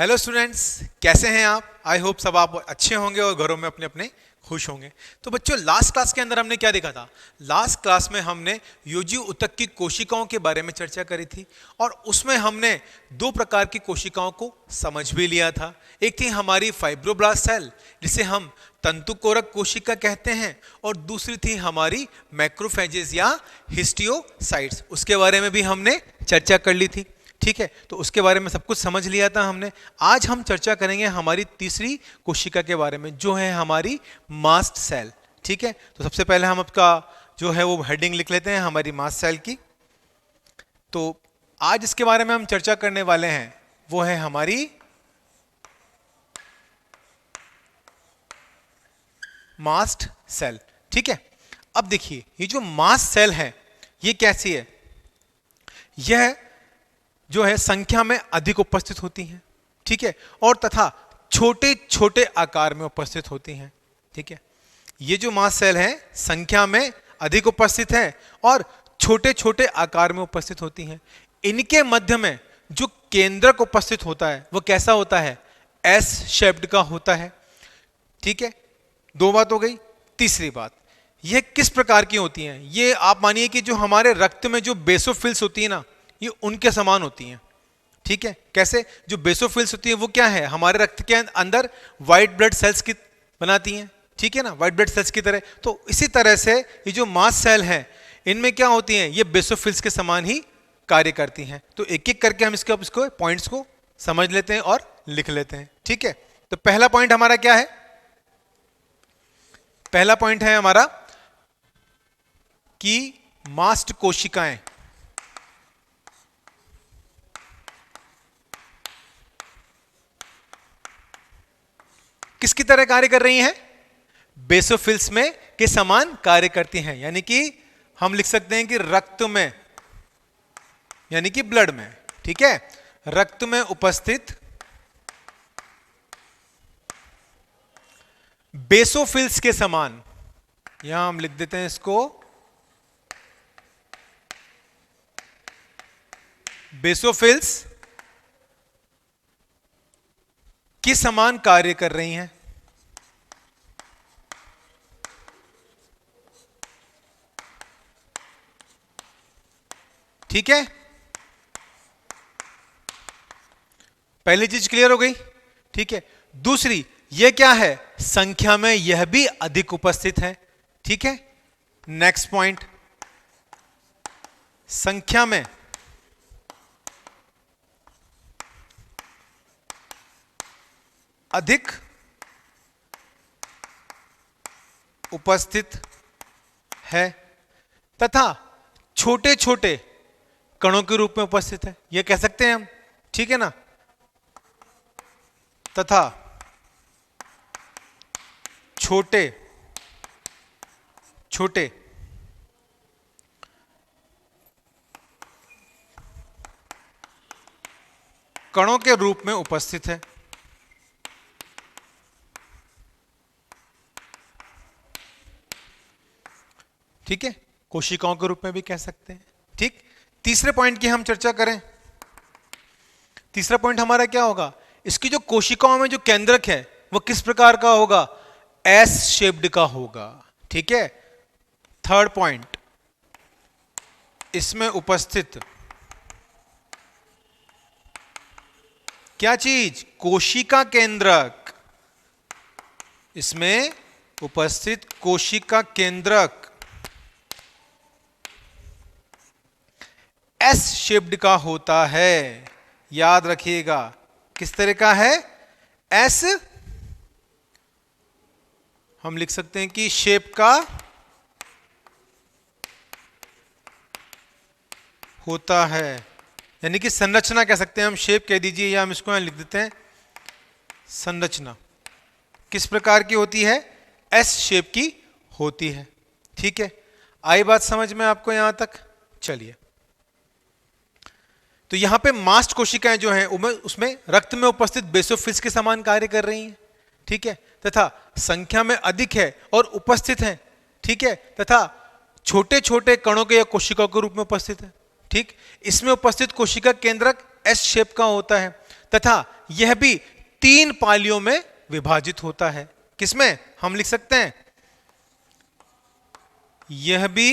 Hello students, कैसे हैं आप? आई होप सब आप अच्छे होंगे और घरों में अपने अपने खुश होंगे। तो बच्चों, लास्ट क्लास के अंदर हमने क्या देखा था? लास्ट क्लास में हमने योजी ऊतक की कोशिकाओं के बारे में चर्चा करी थी और उसमें हमने दो प्रकार की कोशिकाओं को समझ भी लिया था। एक थी हमारी फाइब्रोब्लास्ट सेल, जिसे हम तंतुकोरक कोशिका कहते हैं, और दूसरी थी हमारी मैक्रोफेजेस या हिस्टियोसाइट्स। उसके बारे में भी हमने चर्चा कर ली थी। ठीक है, तो उसके बारे में सब कुछ समझ लिया था हमने। आज हम चर्चा करेंगे हमारी तीसरी कोशिका के बारे में, जो है हमारी मास्ट सेल। ठीक है, तो सबसे पहले हम आपका जो है वो हेडिंग लिख लेते हैं हमारी मास्ट सेल की। तो आज इसके बारे में हम चर्चा करने वाले हैं, वो है हमारी मास्ट सेल। ठीक है, अब देखिए ये जो मास्ट सेल है ये कैसी है? यह जो है संख्या में अधिक उपस्थित होती हैं, ठीक है, और तथा छोटे छोटे आकार में उपस्थित होती हैं। ठीक है, ये जो मास्ट सेल है संख्या में अधिक उपस्थित है और छोटे छोटे आकार में उपस्थित होती हैं। इनके मध्य में जो केंद्रक उपस्थित होता है वो कैसा होता है? एस शेप्ड का होता है। ठीक है, दो बात हो गई। तीसरी बात, यह किस प्रकार की होती हैं? ये आप मानिए कि जो हमारे रक्त में जो बेसोफिल्स होती है ना, ये उनके समान होती हैं। ठीक है, कैसे? जो बेसोफिल्स होती है वो क्या है? हमारे रक्त के अंदर व्हाइट ब्लड सेल्स की बनाती हैं। ठीक है ना, व्हाइट ब्लड सेल्स की तरह। तो इसी तरह से ये जो मास्ट सेल है इनमें क्या होती हैं? ये बेसोफिल्स के समान ही कार्य करती हैं। तो एक एक करके हम इसको पॉइंट्स को समझ लेते हैं और लिख लेते हैं। ठीक है, तो पहला पॉइंट हमारा क्या है? पहला पॉइंट है हमारा कि मास्ट कोशिकाएं किसकी तरह कार्य कर रही हैं? बेसोफिल्स में के समान कार्य करती हैं। यानी कि हम लिख सकते हैं कि रक्त में, यानी कि ब्लड में, ठीक है, रक्त में उपस्थित बेसोफिल्स के समान, यहां हम लिख देते हैं इसको बेसोफिल्स के समान कार्य कर रही हैं। ठीक है, पहली चीज क्लियर हो गई। ठीक है, दूसरी यह क्या है? संख्या में यह भी अधिक उपस्थित है। ठीक है, नेक्स्ट पॉइंट, संख्या में अधिक उपस्थित है तथा छोटे छोटे कणों के रूप में उपस्थित है, यह कह सकते हैं हम। ठीक है ना, तथा छोटे छोटे कणों के रूप में उपस्थित है। ठीक है, कोशिकाओं के रूप में भी कह सकते हैं। ठीक, तीसरे पॉइंट की हम चर्चा करें। तीसरा पॉइंट हमारा क्या होगा? इसकी जो कोशिकाओं में जो केंद्रक है वो किस प्रकार का होगा? एस शेप्ड का होगा। ठीक है, थर्ड पॉइंट, इसमें उपस्थित क्या चीज? कोशिका केंद्रक। इसमें उपस्थित कोशिका केंद्रक एस शेप्ड का होता है। याद रखिएगा, किस तरह का है? एस, हम लिख सकते हैं कि शेप का होता है, यानी कि संरचना कह सकते हैं हम। शेप कह दीजिए या हम इसको यहां लिख देते हैं संरचना। किस प्रकार की होती है? एस शेप की होती है। ठीक है, आई बात समझ में आपको यहां तक? चलिए, तो यहां पे मास्ट कोशिकाएं जो हैं उसमें रक्त में उपस्थित बेसोफिल्स के समान कार्य कर रही हैं। ठीक है, तथा संख्या में अधिक है और उपस्थित हैं। ठीक है, तथा छोटे छोटे कणों के या कोशिकाओं के रूप में उपस्थित है। ठीक, इसमें उपस्थित कोशिका केंद्रक एस शेप का होता है तथा यह भी 3 पालियों में विभाजित होता है। किसमें? हम लिख सकते हैं यह भी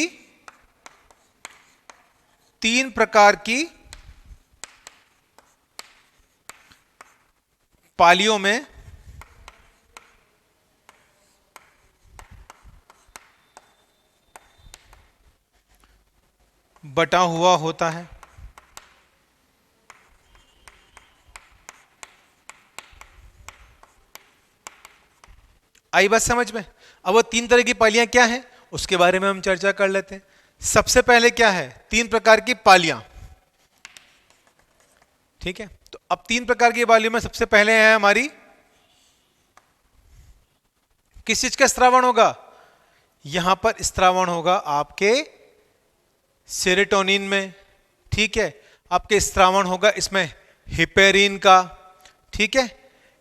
3 प्रकार की पालियों में बटा हुआ होता है। आई बात समझ में? अब वो 3 तरह की पालियां क्या हैं उसके बारे में हम चर्चा कर लेते हैं। सबसे पहले क्या है? 3 प्रकार की पालियां। ठीक है, तो अब 3 प्रकार की पालियों में सबसे पहले है हमारी, किस चीज का स्त्रावण होगा? यहां पर स्त्रावण होगा आपके सेरोटोनिन में। ठीक है, आपके स्त्रावण होगा इसमें हिपेरिन का। ठीक है,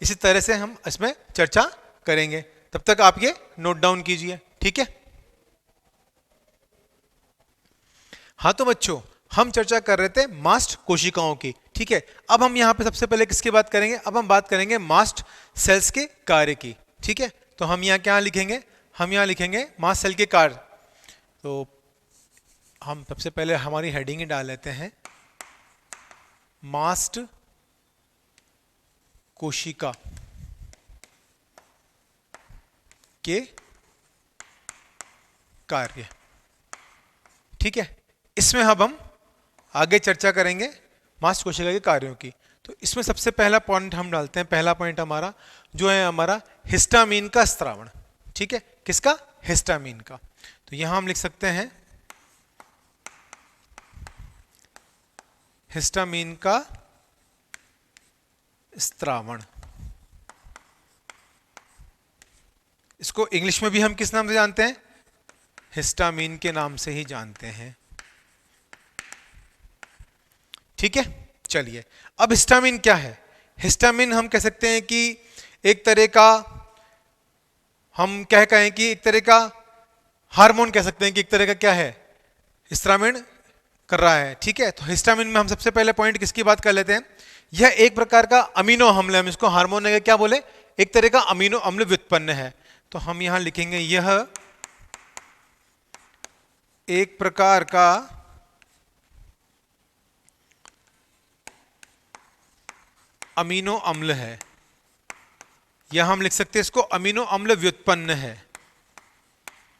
इसी तरह से हम इसमें चर्चा करेंगे, तब तक आप ये नोट डाउन कीजिए। ठीक है, हाँ तो बच्चों हम चर्चा कर रहे थे मास्ट कोशिकाओं की। ठीक है, अब हम यहां पे सबसे पहले किसकी बात करेंगे? अब हम बात करेंगे मास्ट सेल्स के कार्य की। ठीक है, तो हम यहां क्या लिखेंगे? हम यहां लिखेंगे मास्ट सेल के कार्य। तो हम सबसे पहले हमारी हेडिंग ही डाल लेते हैं, मास्ट कोशिका के कार्य। ठीक है, इसमें अब हम आगे चर्चा करेंगे मास्ट कोशिका के कार्यों की। तो इसमें सबसे पहला पॉइंट हम डालते हैं, पहला पॉइंट हमारा जो है हमारा हिस्टामिन का स्त्रावण। ठीक है, किसका? हिस्टामिन का। तो यहां हम लिख सकते हैं हिस्टामिन का स्त्रावण। इसको इंग्लिश में भी हम किस नाम से जानते हैं? हिस्टामिन के नाम से ही जानते हैं। ठीक है, चलिए अब हिस्टामिन क्या है? हिस्टामिन हम कह सकते हैं कि एक तरह का, हम क्या कहें कि एक तरह का हार्मोन कह सकते हैं कि एक तरह का क्या है, स्त्रावण कर रहा है। ठीक है, तो हिस्टामिन में हम सबसे पहले पॉइंट किसकी बात कर लेते हैं? यह एक प्रकार का अमीनो अम्ल है। हम इसको हार्मोन है क्या बोले? एक तरह का अमीनो अम्ल व्युत्पन्न है। तो हम यहां लिखेंगे यह एक प्रकार का अमीनो अम्ल है, या हम लिख सकते हैं इसको अमीनो अम्ल व्युत्पन्न है।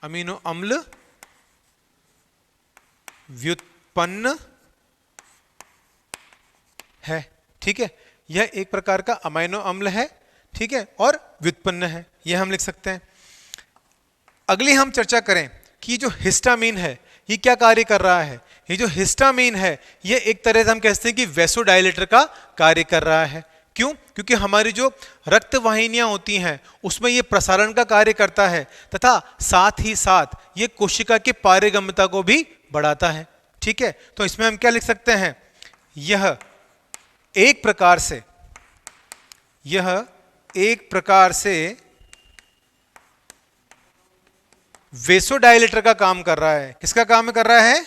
अमीनो अम्ल व्युत्पन्न है। ठीक है, यह एक प्रकार का अमीनो अम्ल है। ठीक है, और व्युत्पन्न है, यह हम लिख सकते हैं। अगली हम चर्चा करें कि जो हिस्टामिन है ये क्या कार्य कर रहा है। ये जो हिस्टामिन है ये एक तरह से हम कहते हैं कि वैसोडायलेटर का कार्य कर रहा है। क्यों? क्योंकि हमारी जो रक्त वाहिनियां होती हैं उसमें ये प्रसारण का कार्य करता है, तथा साथ ही साथ ये कोशिका की पारगम्यता को भी बढ़ाता है। ठीक है, तो इसमें हम क्या लिख सकते हैं? यह एक प्रकार से वेसोडायलेटर का काम कर रहा है। किसका काम कर रहा है?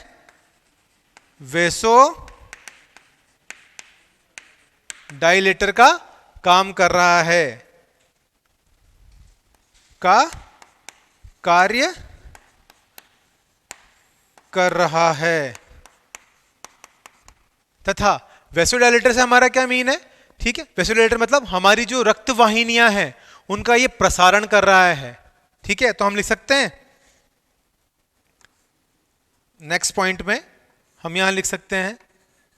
वेसोडायलेटर का काम कर रहा है, का कार्य कर रहा है। तथा वेसोडायलेटर से हमारा क्या मीन है? ठीक है, वेसोडायलेटर मतलब हमारी जो रक्त वाहिनियां हैं उनका ये प्रसारण कर रहा है। ठीक है, तो हम लिख सकते हैं नेक्स्ट पॉइंट में, हम यहां लिख सकते हैं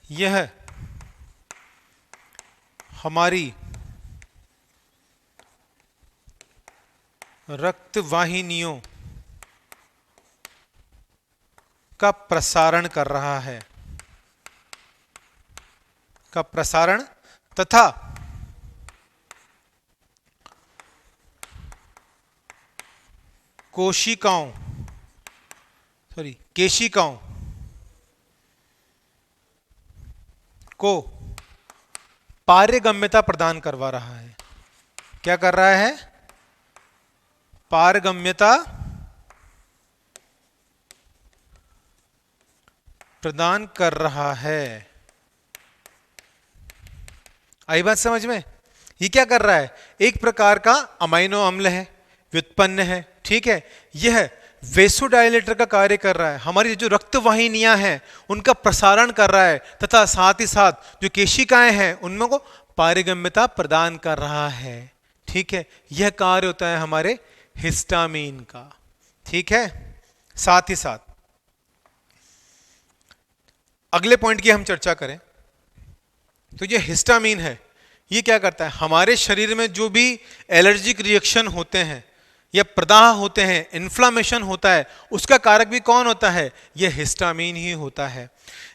यह हमारी रक्त वाहिनियों का प्रसारण कर रहा है, का प्रसारण तथा केशिकाओं को पारगम्यता प्रदान करवा रहा है। क्या कर रहा है? पारगम्यता प्रदान कर रहा है। आई बात समझ में? ये क्या कर रहा है, एक प्रकार का अमाइनो अम्ल है, व्युत्पन्न है, ठीक है। यह वेसोडाइलेटर का कार्य कर रहा है, हमारी जो रक्त वाहिनियां हैं उनका प्रसारण कर रहा है, तथा साथ ही साथ जो केशिकाएं हैं उनमें को पारगम्यता प्रदान कर रहा है, ठीक है। यह कार्य होता है हमारे हिस्टामीन का, ठीक है। साथ ही साथ अगले पॉइंट की हम चर्चा करें तो ये हिस्टामीन है, ये क्या करता है, हमारे शरीर में जो भी एलर्जिक रिएक्शन होते हैं या प्रदाह होते हैं, इन्फ्लामेशन होता है, उसका कारक भी कौन होता है, यह हिस्टामीन ही होता है।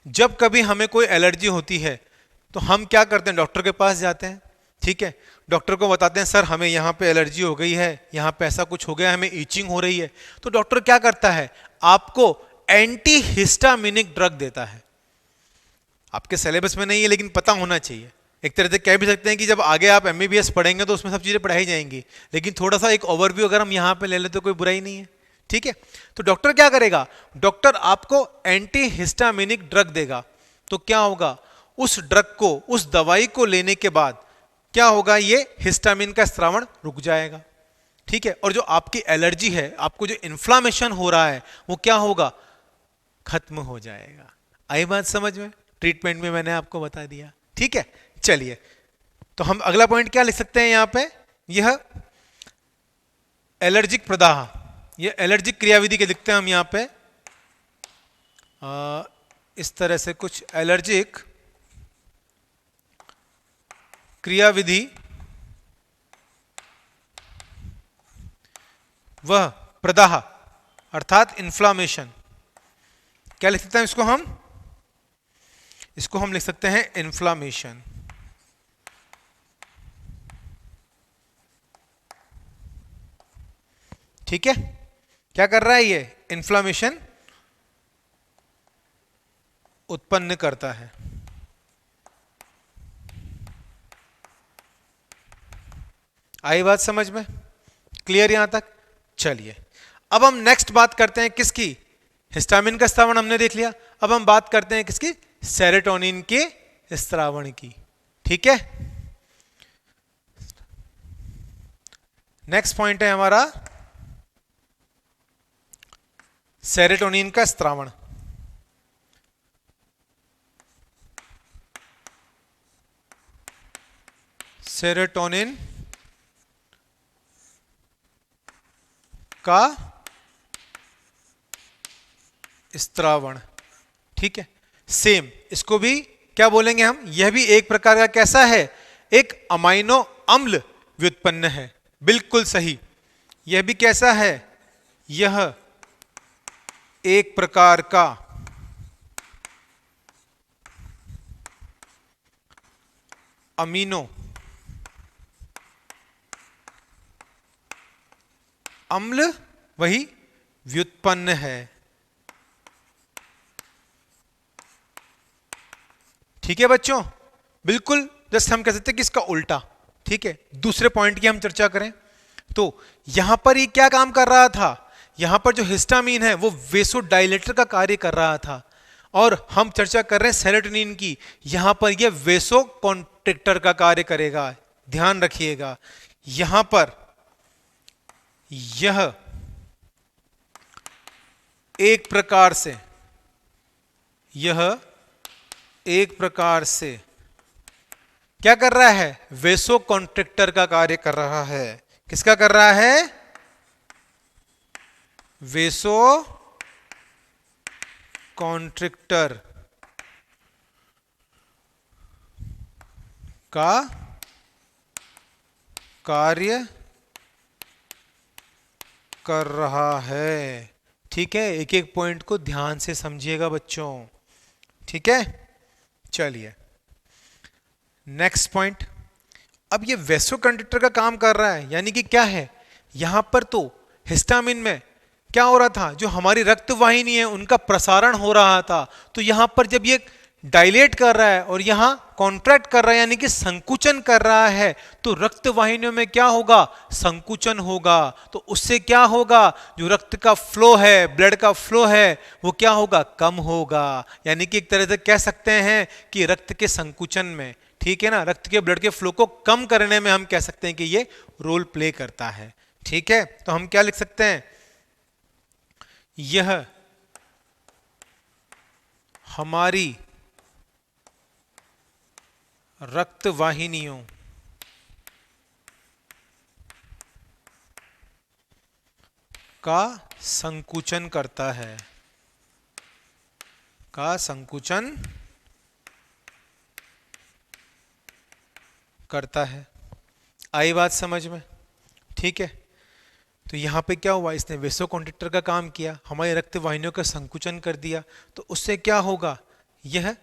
जब कभी हमें कोई एलर्जी होती है तो हम क्या करते हैं, डॉक्टर के पास जाते हैं, ठीक है। डॉक्टर को बताते हैं सर हमें यहाँ पे एलर्जी हो गई है, यहाँ पे ऐसा कुछ हो गया, हमें ईचिंग हो रही है। तो डॉक्टर क्या करता है, आपको एंटी हिस्टामिनिक ड्रग देता है। आपके सिलेबस में नहीं है लेकिन पता होना चाहिए। एक तरह से कह भी सकते हैं कि जब आगे आप एमबीबीएस पढ़ेंगे तो उसमें सब चीजें पढ़ाई जाएंगी, लेकिन थोड़ा सा एक ओवरव्यू अगर हम यहाँ पे ले लें तो कोई बुराई नहीं है, ठीक है। तो डॉक्टर क्या करेगा, डॉक्टर आपको एंटी हिस्टामिनिक ड्रग देगा। तो क्या होगा, उस ड्रग को, उस दवाई को लेने के बाद क्या होगा, ये हिस्टामिन का स्रावण रुक जाएगा, ठीक है। और जो आपकी एलर्जी है, आपको जो इन्फ्लामेशन हो रहा है वो क्या होगा, खत्म हो जाएगा। आई बात समझ में? ट्रीटमेंट में मैंने आपको बता दिया, ठीक है। चलिए, तो हम अगला पॉइंट क्या लिख सकते हैं यहां पे, यह एलर्जिक प्रदाह, यह एलर्जिक क्रियाविधि के लिखते हैं हम यहां पे इस तरह से कुछ एलर्जिक क्रियाविधि वह प्रदाह अर्थात इन्फ्लामेशन, क्या लिख सकते हैं इसको हम लिख सकते हैं इन्फ्लामेशन, ठीक है। क्या कर रहा है, ये इन्फ्लामेशन उत्पन्न करता है। आई बात समझ में? क्लियर यहां तक? चलिए, अब हम नेक्स्ट बात करते हैं किसकी, हिस्टामिन का स्रावण हमने देख लिया, अब हम बात करते हैं किसकी, सेरोटोनिन के स्रावण की, ठीक है। नेक्स्ट पॉइंट है हमारा सेरोटोनिन का स्रावण। सेरोटोनिन का स्रावण, ठीक है। सेम, इसको भी क्या बोलेंगे हम, यह भी एक प्रकार का कैसा है, एक अमाइनो अम्ल व्युत्पन्न है, बिल्कुल सही। यह भी कैसा है, यह एक प्रकार का अमीनो अम्ल वही व्युत्पन्न है, ठीक है बच्चों। बिल्कुल जस्ट हम कह सकते हैं कि इसका उल्टा, ठीक है। दूसरे पॉइंट की हम चर्चा करें तो यहां पर ये क्या काम कर रहा था, यहां पर जो हिस्टामीन है वो वेसोडाइलेटर का कार्य कर रहा था, और हम चर्चा कर रहे हैं सेरोटोनिन की, यहां पर यह वेसोकॉन्ट्रिक्टर का कार्य करेगा। ध्यान रखिएगा, यहां पर यह एक प्रकार से क्या कर रहा है, वेसोकॉन्ट्रिक्टर का कार्य कर रहा है। किसका कर रहा है, वेसोकॉन्ट्रिक्टर का कार्य कर रहा है, ठीक है। एक एक पॉइंट को ध्यान से समझिएगा बच्चों, ठीक है। चलिए नेक्स्ट पॉइंट, अब ये वेसोकंडक्टर का काम कर रहा है, यानी कि क्या है, यहां पर तो हिस्टामिन में क्या हो रहा था, जो हमारी रक्त वाहिनी है उनका प्रसारण हो रहा था, तो यहां पर जब ये डायलेट कर रहा है और यहां कॉन्ट्रैक्ट कर रहा है यानी कि संकुचन कर रहा है, तो रक्त वाहिनियों में क्या होगा, संकुचन होगा। तो उससे क्या होगा, जो रक्त का फ्लो है, ब्लड का फ्लो है, वो क्या होगा, कम होगा। यानी कि एक तरह से कह सकते हैं कि रक्त के संकुचन में, ठीक है ना, रक्त के ब्लड के फ्लो को कम करने में हम कह सकते हैं कि ये रोल प्ले करता है। ठीक है, तो हम क्या लिख सकते हैं, यह हमारी रक्त वाहिनियों का संकुचन करता है, का संकुचन करता है। आई बात समझ में? ठीक है, तो यहां पे क्या हुआ, इसने वेसोकॉन्ट्रिक्टर का काम किया, हमारी रक्त वाहिनियों का संकुचन कर दिया। तो उससे क्या होगा, यह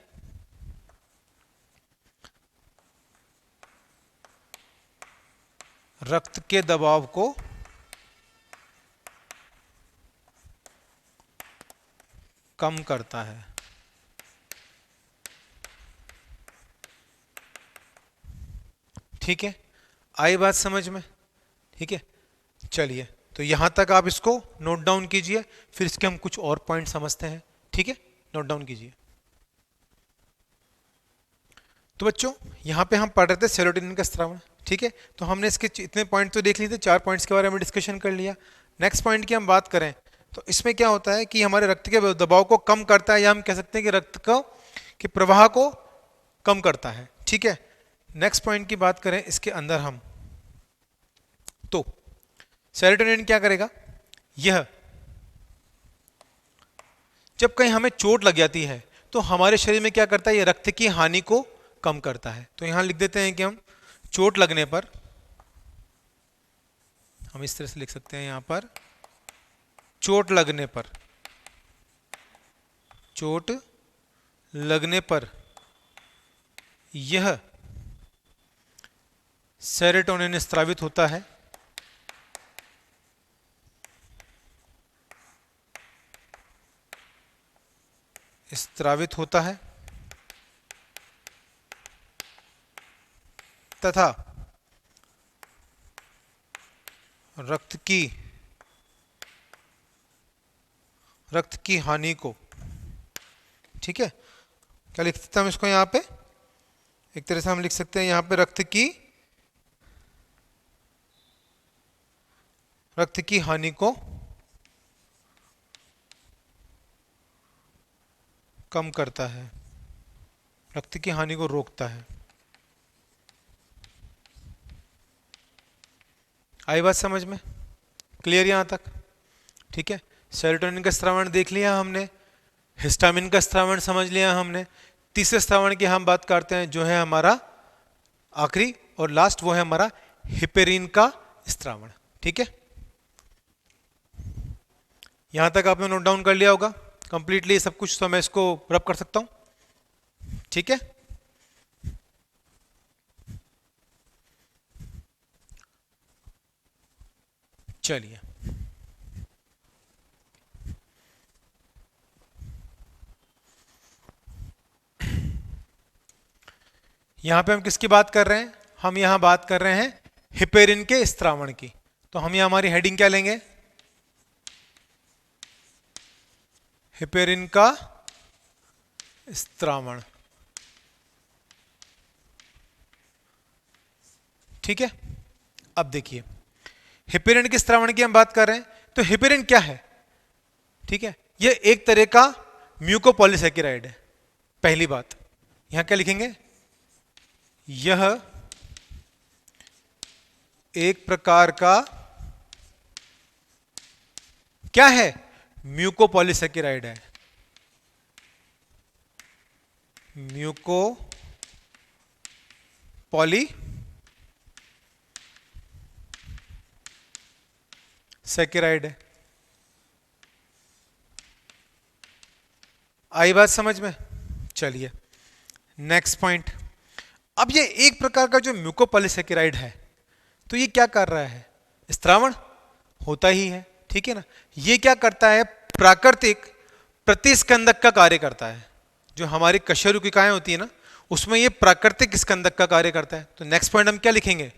रक्त के दबाव को कम करता है। ठीक है, आई बात समझ में? ठीक है, चलिए, तो यहां तक आप इसको नोट डाउन कीजिए, फिर इसके हम कुछ और पॉइंट समझते हैं। ठीक है, नोट डाउन कीजिए। तो बच्चों, यहां पे हम पढ़ रहे थे सेरोटोनिन का स्रावन। ठीक है, तो हमने इसके इतने पॉइंट तो देख लिए थे, 4 पॉइंट्स के बारे में डिस्कशन कर लिया। नेक्स्ट पॉइंट की हम बात करें तो इसमें क्या होता है कि हमारे रक्त के दबाव को कम करता है, या हम कह सकते हैं कि रक्त को के प्रवाह को कम करता है। ठीक है, नेक्स्ट पॉइंट की बात करें इसके अंदर हम, तो सेरोटोनिन क्या करेगा, यह जब कहीं हमें चोट लग जाती है तो हमारे शरीर में क्या करता है, यह रक्त की हानि को कम करता है। तो यहां लिख देते हैं कि हम चोट लगने पर, हम इस तरह से लिख सकते हैं यहां पर, चोट लगने पर, चोट लगने पर यह सेरोटोनिन स्रावित होता है। स्रावित होता है तथा रक्त की हानि को, ठीक है, क्या लिख सकते हैं हम इसको, यहां पे एक तरह से हम लिख सकते हैं यहां पे रक्त की हानि को कम करता है, रक्त की हानि को रोकता है। आई बात समझ में? क्लियर यहां तक? ठीक है, सेरोटोनिन का स्रावण देख लिया हमने, हिस्टामिन का स्रावण समझ लिया हमने। तीसरे स्रावण की हम बात करते हैं जो है हमारा आखिरी और लास्ट, वो है हमारा हिपेरिन का स्रावण। ठीक है, यहां तक आपने नोट डाउन कर लिया होगा कंप्लीटली सब कुछ, तो मैं इसको रब कर सकता हूं। ठीक है, चलिए, यहां पे हम किसकी बात कर रहे हैं, हम यहां बात कर रहे हैं हिपेरिन के स्रावण की। तो हम यहां हमारी हेडिंग क्या लेंगे, हिपेरिन का स्रावण। ठीक है, अब देखिए, हिपेरिन के स्रावण की हम बात कर रहे हैं, तो हिपेरिन क्या है, ठीक है, यह एक तरह का म्यूकोपॉलीसेकेराइड है। पहली बात, यहां क्या लिखेंगे, यह एक प्रकार का क्या है, म्यूकोपॉलीसेकेराइड है। म्यूको पॉली सेकेराइड है। आई बात समझ में? चलिए, नेक्स्ट पॉइंट, अब ये एक प्रकार का जो म्यूकोपॉलीसेकेराइड है, तो ये क्या कर रहा है, स्रावण होता ही है, ठीक है ना। ये क्या करता है, प्राकृतिक प्रतिस्कंदक का कार्य करता है। जो हमारी कशेरुकिकाएं होती है ना, उसमें ये प्राकृतिक स्कंदक का कार्य करता है। तो नेक्स्ट पॉइंट हम क्या लिखेंगे,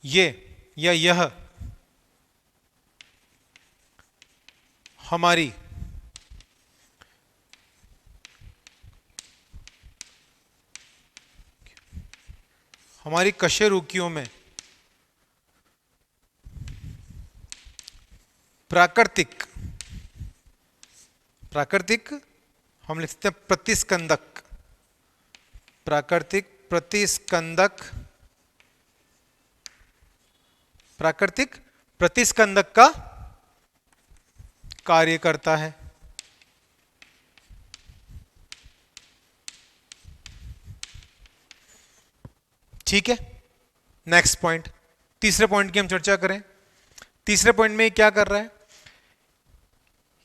ये या यह हमारी कशेरुकियों में प्राकृतिक हम लिखते हैं प्रतिस्कंदक, प्राकृतिक प्रतिस्कंदक का कार्य करता है। ठीक है, नेक्स्ट पॉइंट, तीसरे पॉइंट की हम चर्चा करें। तीसरे पॉइंट में क्या कर रहा है,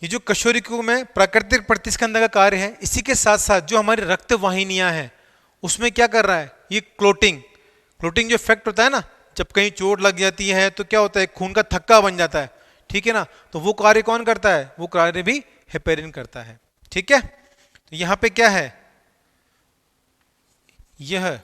ये जो कशेरुकियों में प्राकृतिक प्रतिस्कंदक का कार्य है, इसी के साथ साथ जो हमारी रक्त वाहिनियां हैं उसमें क्या कर रहा है, ये क्लोटिंग जो इफेक्ट होता है ना, जब कहीं चोट लग जाती है तो क्या होता है, खून का थक्का बन जाता है, ठीक है ना, तो वो कार्य कौन करता है, वो कार्य भी हेपेरिन करता है। ठीक है, तो यहां पे क्या है, यह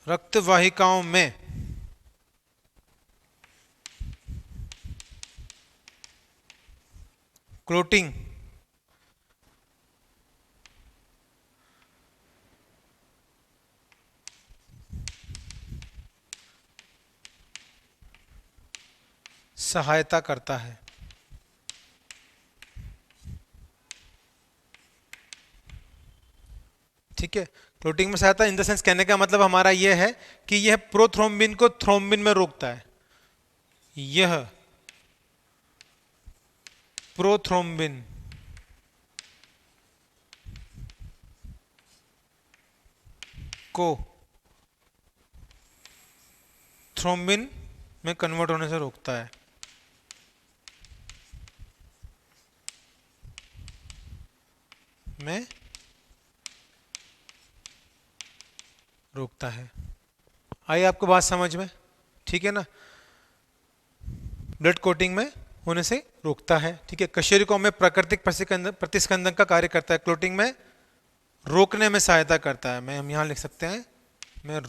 रक्त वाहिकाओं में क्लोटिंग सहायता करता है। ठीक है, क्लोटिंग में सहायता इन द सेंस, कहने का मतलब हमारा यह है कि यह प्रोथ्रोम्बिन को थ्रोम्बिन में रोकता है, यह प्रोथ्रोम्बिन को थ्रोम्बिन में कन्वर्ट होने से रोकता है। में रोकता है। आई आपको बात समझ में, ठीक है ना, ब्लड कोटिंग में होने से रोकता है। ठीक है, कशेरुकियों में प्राकृतिक प्रतिस्कंदन का कार्य करता है, क्लोटिंग में रोकने में सहायता करता है। हम यहां लिख सकते हैं, मैं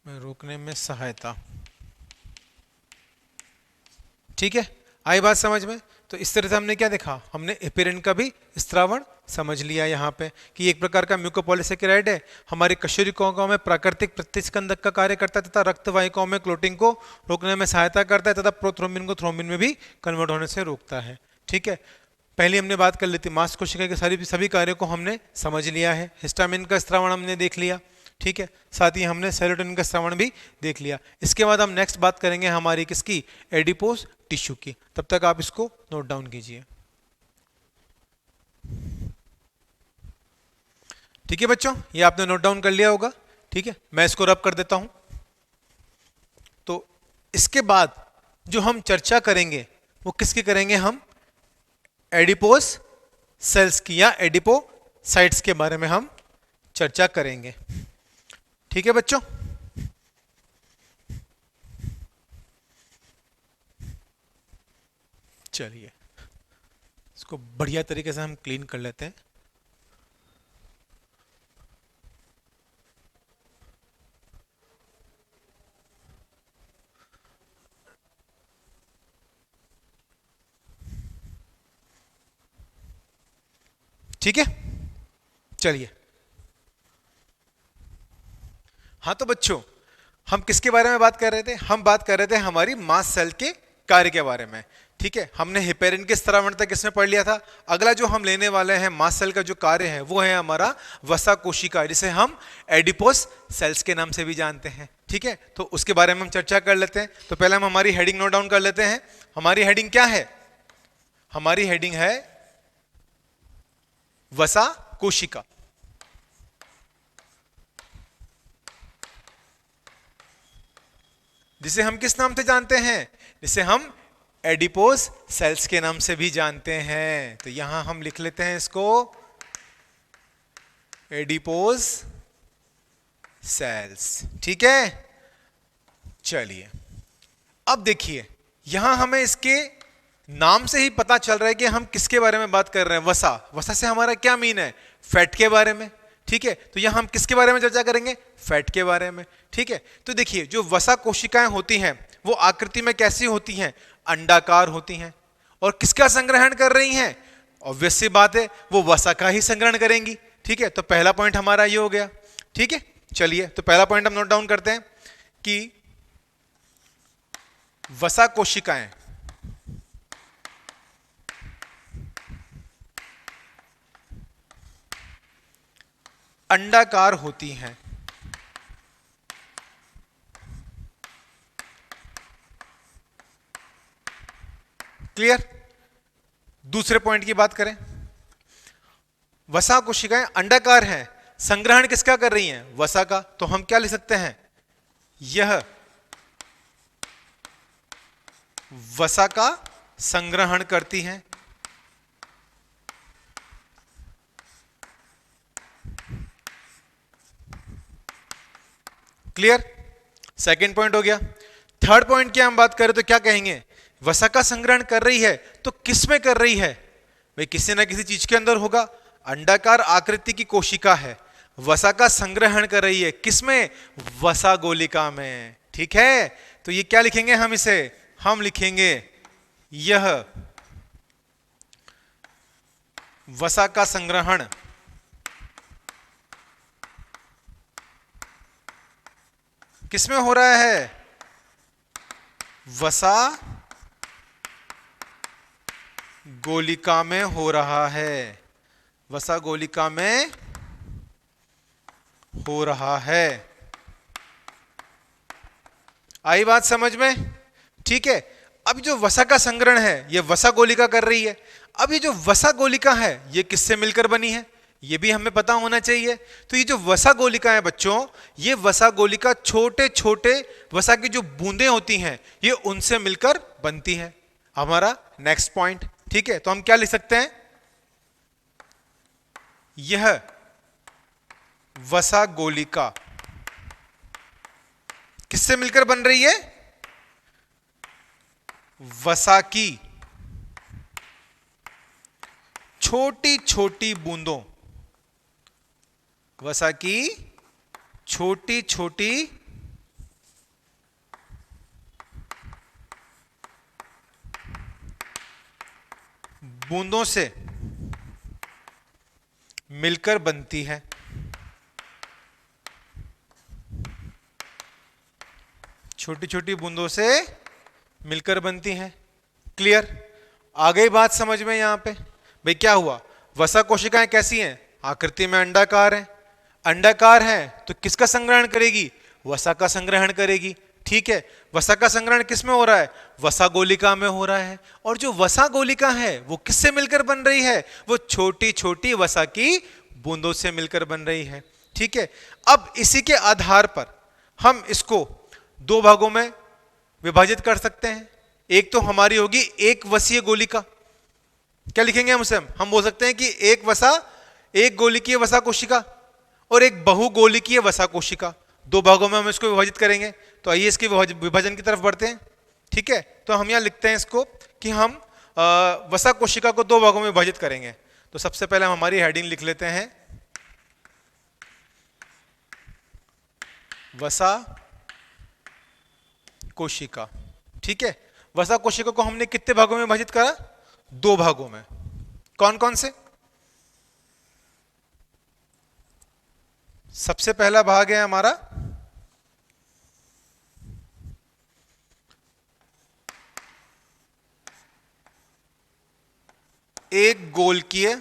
रोकने में सहायता। ठीक है, आई बात समझ में। तो इस तरह से हमने क्या देखा, हमने हेपेरिन का भी स्त्रावण समझ लिया यहाँ पे कि एक प्रकार का म्यूकोपॉलीसेकेराइड है, हमारी कशेरुकियों में प्राकृतिक प्रतिस्कंदक का कार्य करता है तथा रक्त वाहिकाओं में क्लोटिंग को रोकने में सहायता करता है तथा प्रोथ्रोम्बिन को थ्रोम्बिन में भी कन्वर्ट होने से रोकता है। ठीक है, पहले हमने बात कर ली थी मांस कोशिका के सभी कार्यों को हमने समझ लिया है, हिस्टामिन का स्त्रावण हमने देख लिया। ठीक है, साथ ही हमने सेरोटोनिन का श्रवण भी देख लिया। इसके बाद हम नेक्स्ट बात करेंगे हमारी किसकी, एडिपोज टिश्यू की। तब तक आप इसको नोट डाउन कीजिए। ठीक है बच्चों, ये आपने नोट डाउन कर लिया होगा। ठीक है, मैं इसको रब कर देता हूं। तो इसके बाद जो हम चर्चा करेंगे वो किसकी करेंगे, हम एडिपोज सेल्स की या एडिपोसाइट्स के बारे में हम चर्चा करेंगे। ठीक है बच्चों, चलिए इसको बढ़िया तरीके से हम क्लीन कर लेते हैं। ठीक है, चलिए। हाँ तो बच्चों, हम किसके बारे में बात कर रहे थे, हम बात कर रहे थे हमारी मांस सेल के कार्य के बारे में। ठीक है, हमने हेपेरिन के स्त्रावण तक इसमें पढ़ लिया था। अगला जो हम लेने वाले हैं मांस सेल का जो कार्य है वो है हमारा वसा कोशिका, जिसे हम एडिपोस सेल्स के नाम से भी जानते हैं। ठीक है, तो उसके बारे में हम चर्चा कर लेते हैं। तो पहले हम हमारी हेडिंग नोट डाउन कर लेते हैं। हमारी हेडिंग क्या है, हमारी हेडिंग है वसा कोशिका। जिसे हम किस नाम से जानते हैं, जिसे हम एडिपोज सेल्स के नाम से भी जानते हैं। तो यहां हम लिख लेते हैं इसको एडिपोज सेल्स। ठीक है, चलिए अब देखिए यहां हमें इसके नाम से ही पता चल रहा है कि हम किसके बारे में बात कर रहे हैं। वसा, वसा से हमारा क्या मीन है? फैट के बारे में। ठीक है, तो यहां हम किसके बारे में चर्चा करेंगे? फैट के बारे में। ठीक है, तो देखिए जो वसा कोशिकाएं होती हैं वो आकृति में कैसी होती हैं? अंडाकार होती हैं। और किसका संग्रहण कर रही हैं? ऑब्वियस सी बात है, वो वसा का ही संग्रहण करेंगी। ठीक है, तो पहला पॉइंट हमारा ये हो गया। ठीक है, चलिए तो पहला पॉइंट हम नोट डाउन करते हैं कि वसा कोशिकाएं अंडाकार होती हैं। क्लियर? दूसरे पॉइंट की बात करें, वसा कोशिकाएं अंडाकार हैं, संग्रहण किसका कर रही हैं? वसा का। तो हम क्या लिख सकते हैं? यह वसा का संग्रहण करती हैं। क्लियर? सेकंड पॉइंट हो गया। थर्ड पॉइंट की हम बात करें तो क्या कहेंगे? वसा का संग्रहण कर रही है तो किस में कर रही है? भाई किसी ना किसी चीज के अंदर होगा। अंडाकार आकृति की कोशिका है, वसा का संग्रहण कर रही है किसमें? वसा गोलिका में। ठीक है, तो ये क्या लिखेंगे हम? इसे हम लिखेंगे यह वसा का संग्रहण किसमें हो रहा है? वसा गोलिका में हो रहा है। वसा गोलिका में हो रहा है। आई बात समझ में? ठीक है, अब जो वसा का संग्रहण है ये वसा गोलिका कर रही है। अब ये जो वसा गोलिका है ये किससे मिलकर बनी है? ये भी हमें पता होना चाहिए। तो ये जो वसा गोलिका है बच्चों, ये वसा गोलिका छोटे छोटे वसा की जो बूंदें होती हैं ये उनसे मिलकर बनती है। हमारा नेक्स्ट पॉइंट। ठीक है, तो हम क्या लिख सकते हैं? यह वसा गोलिका किससे मिलकर बन रही है? वसा की छोटी छोटी बूंदों, वसा की छोटी छोटी बूंदों से मिलकर बनती है। छोटी छोटी बूंदों से मिलकर बनती हैं। क्लियर? आ गई बात समझ में? यहां पे भाई क्या हुआ? वसा कोशिकाएं कैसी हैं? आकृति में अंडाकार हैं। अंडाकार हैं तो किसका संग्रहण करेगी? वसा का संग्रहण करेगी। ठीक है, वसा का संग्रहण किसमें हो रहा है? वसा गोलिका में हो रहा है। और जो वसा गोलिका है वो किससे मिलकर बन रही है? वो छोटी छोटी वसा की बूंदों से मिलकर बन रही है। ठीक है, अब इसी के आधार पर हम इसको दो भागों में विभाजित कर सकते हैं। एक तो हमारी होगी एक वसीय गोलिका। क्या लिखेंगे हम उसे? हम बोल सकते हैं कि एक वसा, एक गोलिकीय वसा कोशिका और एक बहुगोलिकीय वसा कोशिका। दो भागों में हम इसको विभाजित करेंगे। तो आइए इसके विभाजन की तरफ बढ़ते हैं। ठीक है, तो हम यहां लिखते हैं इसको कि हम वसा कोशिका को दो भागों में विभाजित करेंगे। तो सबसे पहले हम हमारी हेडिंग लिख लेते हैं, वसा कोशिका। ठीक है, वसा कोशिका को हमने कितने भागों में विभाजित करा? दो भागों में। कौन कौन से? सबसे पहला भाग है हमारा एक गोलकीय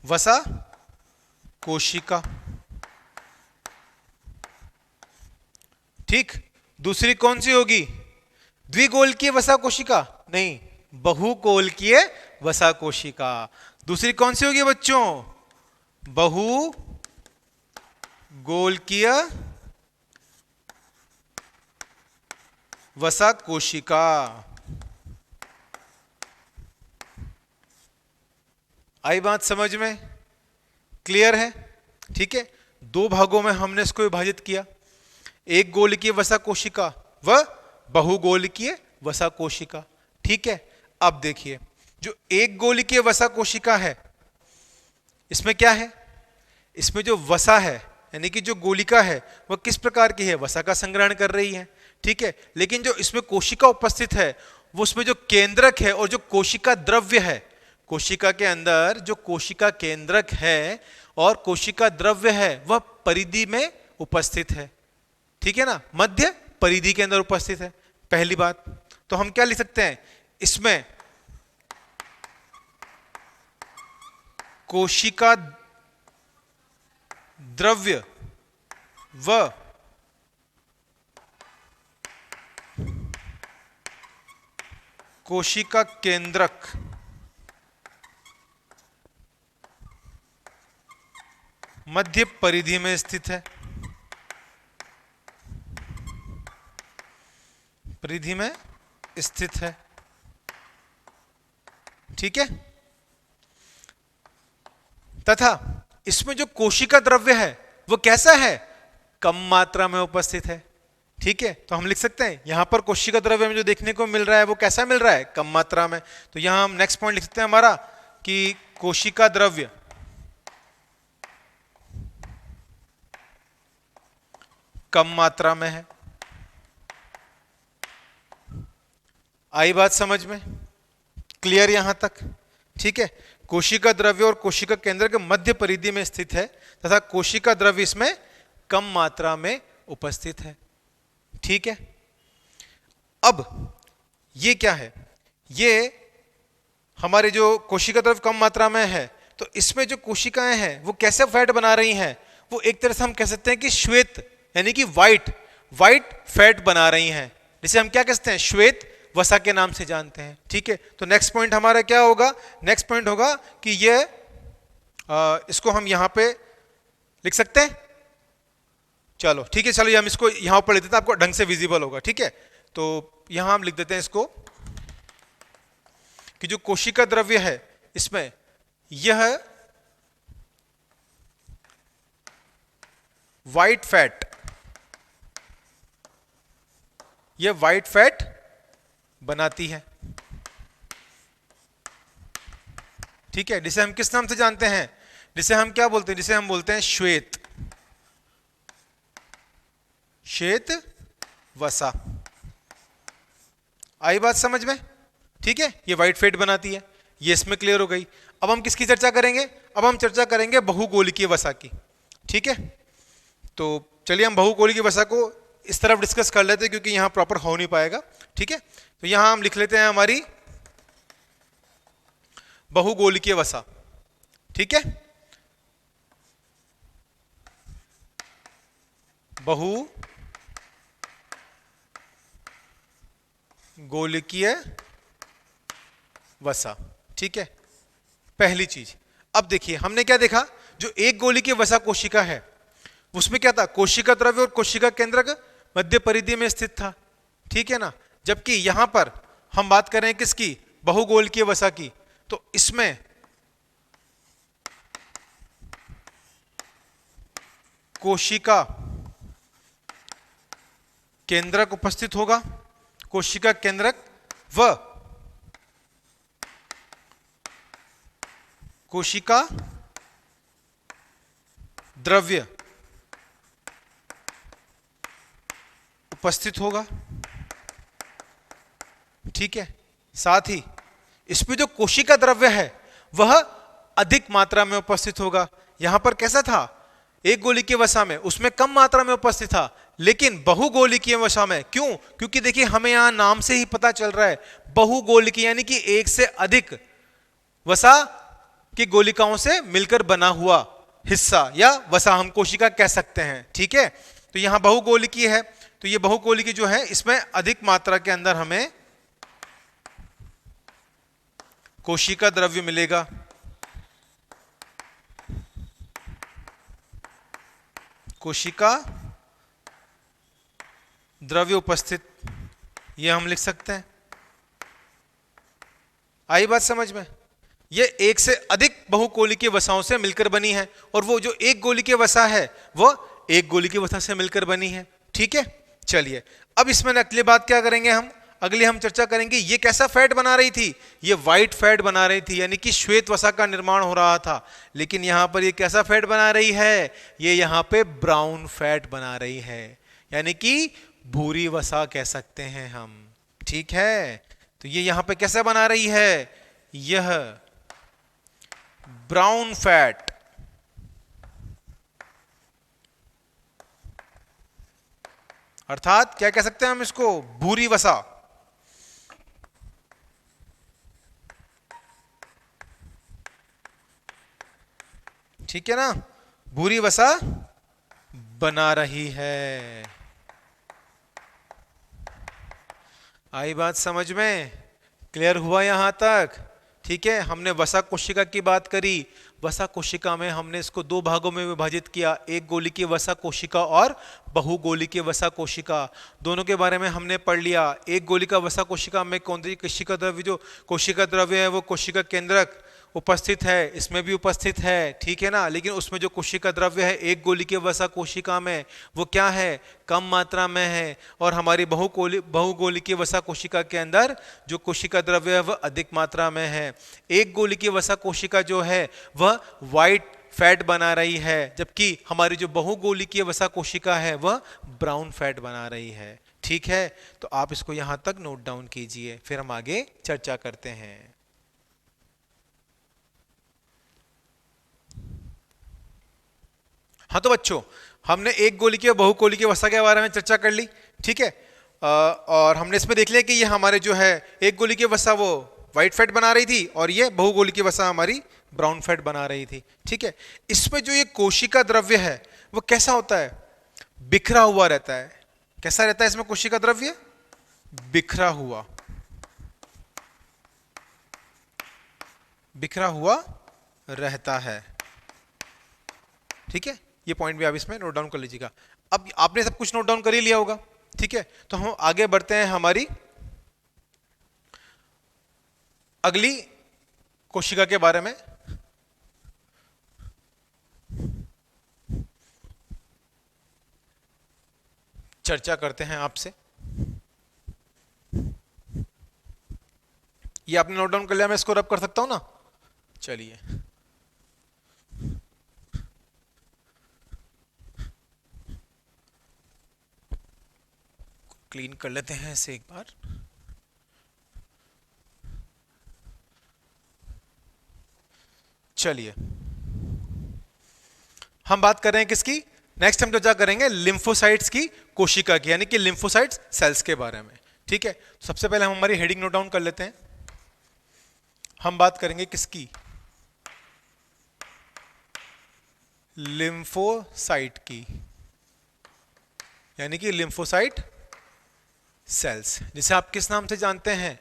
वसा कोशिका। ठीक, दूसरी कौन सी होगी? द्विगोलकीय वसा कोशिका? नहीं, बहुगोलकीय वसा कोशिका। दूसरी कौन सी होगी बच्चों? बहुगोलकीय वसा कोशिका। आई बात समझ में? क्लियर है? ठीक है, दो भागों में हमने इसको विभाजित किया, एक गोलकीय वसा कोशिका व बहुगोलकीय वसा कोशिका। ठीक है, अब देखिए जो एक गोलकीय वसा कोशिका है इसमें क्या है, इसमें जो वसा है यानी कि जो गोलिका है वह किस प्रकार की है, वसा का संग्रहण कर रही है। ठीक है, लेकिन जो इसमें कोशिका उपस्थित है वो उसमें जो केंद्रक है और जो कोशिका द्रव्य है, कोशिका के अंदर जो कोशिका केंद्रक है और कोशिका द्रव्य है वह परिधि में उपस्थित है। ठीक है ना, मध्य परिधि के अंदर उपस्थित है। पहली बात तो हम क्या लिख सकते हैं, इसमें कोशिका द्रव्य व कोशिका केंद्रक मध्य परिधि में स्थित है, परिधि में स्थित है। ठीक है, तथा इसमें जो कोशिका द्रव्य है वो कैसा है, कम मात्रा में उपस्थित है। ठीक है, तो हम लिख सकते हैं यहां पर कोशिका द्रव्य में जो देखने को मिल रहा है वो कैसा मिल रहा है, कम मात्रा में। तो यहां हम नेक्स्ट पॉइंट लिख सकते हैं हमारा कि कोशिका द्रव्य कम मात्रा में है। आई बात समझ में? क्लियर यहां तक? ठीक है, कोशिका द्रव्य और कोशिका केंद्र के मध्य परिधि में स्थित है तथा कोशिका द्रव्य इसमें कम मात्रा में उपस्थित है। ठीक है, अब ये क्या है, ये हमारे जो कोशिका द्रव्य कम मात्रा में है तो इसमें जो कोशिकाएं हैं वो कैसे फैट बना रही हैं, वो एक तरह से हम कह सकते हैं कि श्वेत यानी कि व्हाइट फैट बना रही हैं, जिसे हम क्या कहते हैं, श्वेत वसा के नाम से जानते हैं। ठीक है, तो नेक्स्ट पॉइंट हमारा क्या होगा, नेक्स्ट पॉइंट होगा कि ये इसको हम यहां पे लिख सकते हैं। चलो ठीक है, चलो हम इसको यहां पर लिख देते हैं, आपको ढंग से विजिबल होगा। ठीक है, तो यहां हम लिख देते हैं इसको कि जो कोशिका द्रव्य है इसमें यह व्हाइट फैट बनाती है। ठीक है, जिसे हम किस नाम से जानते हैं, जिसे हम क्या बोलते हैं, जिसे हम बोलते हैं श्वेत वसा। आई बात समझ में? ठीक है, ये व्हाइट फैट बनाती है, ये इसमें क्लियर हो गई। अब हम किसकी चर्चा करेंगे, अब हम चर्चा करेंगे बहुगोलिकीय वसा की। ठीक है, तो चलिए हम बहुगोलिकीय वसा को इस तरफ डिस्कस कर लेते हैं क्योंकि यहां प्रॉपर हो नहीं पाएगा। ठीक है, तो यहां हम लिख लेते हैं हमारी बहुगोलिकीय वसा। ठीक है, बहुगोलिकीय वसा। ठीक है, पहली चीज। अब देखिए हमने क्या देखा, जो एक गोलिकीय वसा कोशिका है उसमें क्या था, कोशिका द्रव्य और कोशिका केंद्रक मध्य परिधि में स्थित था। ठीक है ना, जबकि यहां पर हम बात कर रहे हैं किसकी, बहुगोलिकीय वसा की, तो इसमें कोशिका केंद्रक उपस्थित होगा, कोशिका केंद्रक व कोशिका द्रव्य उपस्थित होगा। ठीक है, साथ ही इसमें जो कोशिका द्रव्य है वह अधिक मात्रा में उपस्थित होगा। यहां पर कैसा था, एक गोलिकीय वसा में उसमें कम मात्रा में उपस्थित था, लेकिन बहुगोलिकीय वसा में क्यों, क्योंकि देखिए हमें यहां नाम से ही पता चल रहा है बहुगोलिकीय यानी कि एक से अधिक वसा की गोलिकाओं से मिलकर बना हुआ हिस्सा या वसा हम कोशिका कह सकते हैं। ठीक है, तो यहां बहुगोलिकीय है, तो ये बहुगोलिकीय जो है इसमें अधिक मात्रा के अंदर हमें कोशिका द्रव्य मिलेगा। कोशिका द्रव्य उपस्थित, ये हम लिख सकते हैं। आई बात समझ में? ये एक से अधिक बहुकोलिकीय वसाओं से मिलकर बनी है, और वो जो एक गोलिकीय वसा है वो एक गोलिकीय वसा से मिलकर बनी है। ठीक है, चलिए अब इसमें अगली बात क्या करेंगे हम चर्चा करेंगे ये कैसा फैट बना रही थी। ये व्हाइट फैट बना रही थी, यानी कि श्वेत वसा का निर्माण हो रहा था। लेकिन यहां पर ये कैसा फैट बना रही है, ये यहां पे ब्राउन फैट बना रही है, यानी कि भूरी वसा कह सकते हैं हम। ठीक है, तो ये यहां पे कैसा बना रही है, यह ब्राउन फैट। अर्थात क्या कह सकते हैं हम इसको, भूरी वसा। ठीक है ना, भूरी वसा बना रही है। आई बात समझ में, क्लियर हुआ यहां तक। ठीक है, हमने वसा कोशिका की बात करी। वसा कोशिका में हमने इसको दो भागों में विभाजित किया, एक गोलिकीय वसा कोशिका और बहुगोलिकीय वसा कोशिका। दोनों के बारे में हमने पढ़ लिया। एक गोलिका वसा कोशिका में कौन सी कोशिका द्रव्य, जो कोशिका द्रव्य है वो कोशिका केंद्रक उपस्थित है, इसमें भी उपस्थित है। ठीक है ना, लेकिन उसमें जो कोशिका द्रव्य है एक गोलिकीय वसा कोशिका में वो क्या है, कम मात्रा में है। और हमारी बहुगोलिकीय वसा कोशिका के अंदर जो कोशिका द्रव्य है वह अधिक मात्रा में है। एक गोलिकीय वसा कोशिका जो है वह व्हाइट फैट बना रही है, जबकि हमारी जो बहुगोलिकीय वसा कोशिका है वह ब्राउन फैट बना रही है। ठीक है, तो आप इसको यहां तक नोट डाउन कीजिए, फिर हम आगे चर्चा करते हैं। हाँ तो बच्चों, हमने एक गोलिकीय और बहुगोलिकीय वसा के बारे में चर्चा कर ली। ठीक है, और हमने इसमें देख लिया कि ये हमारे जो है एक गोलिकीय वसा वो व्हाइट फैट बना रही थी और ये बहुगोलिकीय वसा हमारी ब्राउन फैट बना रही थी। ठीक है, इसमें जो ये कोशिका द्रव्य है वो कैसा होता है, बिखरा हुआ रहता है। कैसा रहता है इसमें कोशिका द्रव्य, बिखरा हुआ, बिखरा हुआ रहता है। ठीक है, ये पॉइंट भी आप इसमें नोट डाउन कर लीजिएगा। अब आपने सब कुछ नोट डाउन कर ही लिया होगा। ठीक है, तो हम आगे बढ़ते हैं हमारी अगली कोशिका के बारे में। चर्चा करते हैं आपसे। ये आपने नोट डाउन कर लिया, मैं इसको रब कर सकता हूं ना। चलिए, क्लीन कर लेते हैं इसे एक बार। चलिए, हम बात कर रहे हैं किसकी, नेक्स्ट हम चर्चा करेंगे लिम्फोसाइट्स की कोशिका की, यानी कि लिम्फोसाइट्स सेल्स के बारे में। ठीक है, सबसे पहले हम हमारी हेडिंग नोट डाउन कर लेते हैं। हम बात करेंगे किसकी, लिम्फोसाइट की, यानी कि लिम्फोसाइट सेल्स, जिसे आप किस नाम से जानते हैं,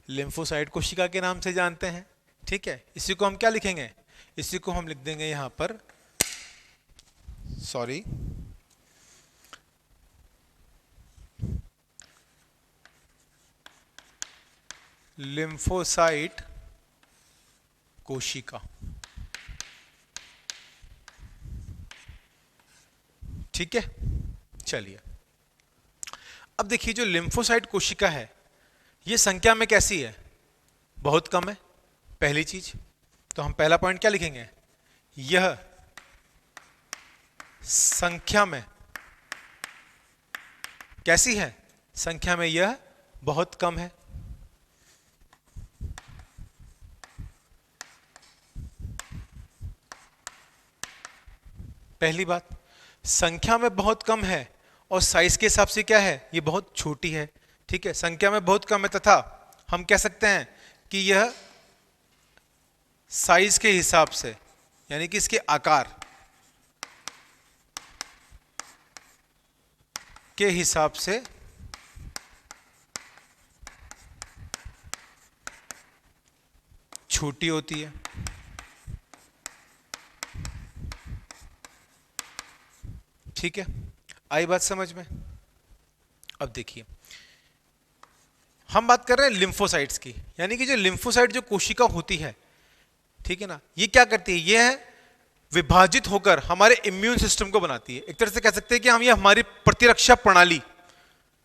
लिम्फोसाइट कोशिका के नाम से जानते हैं। ठीक है, इसी को हम क्या लिखेंगे, इसी को हम लिख देंगे यहां पर, सॉरी, लिम्फोसाइट कोशिका। ठीक है, चलिए अब देखिए, जो लिम्फोसाइट कोशिका है ये संख्या में कैसी है, बहुत कम है, पहली चीज। तो हम पहला पॉइंट क्या लिखेंगे, यह संख्या में कैसी है, संख्या में यह बहुत कम है। पहली बात, संख्या में बहुत कम है और साइज के हिसाब से क्या है, ये बहुत छोटी है। ठीक है, संख्या में बहुत कम है तथा हम कह सकते हैं कि यह साइज के हिसाब से, यानी कि इसके आकार के हिसाब से छोटी होती है। ठीक है, आई बात समझ में। अब देखिए, हम बात कर रहे हैं लिम्फोसाइट्स की, यानी कि जो लिम्फोसाइट जो कोशिका होती है ठीक है ना। ये क्या करती है, ये है विभाजित होकर हमारे इम्यून सिस्टम को बनाती है। एक तरह से कह सकते हैं कि हम ये हमारी प्रतिरक्षा प्रणाली,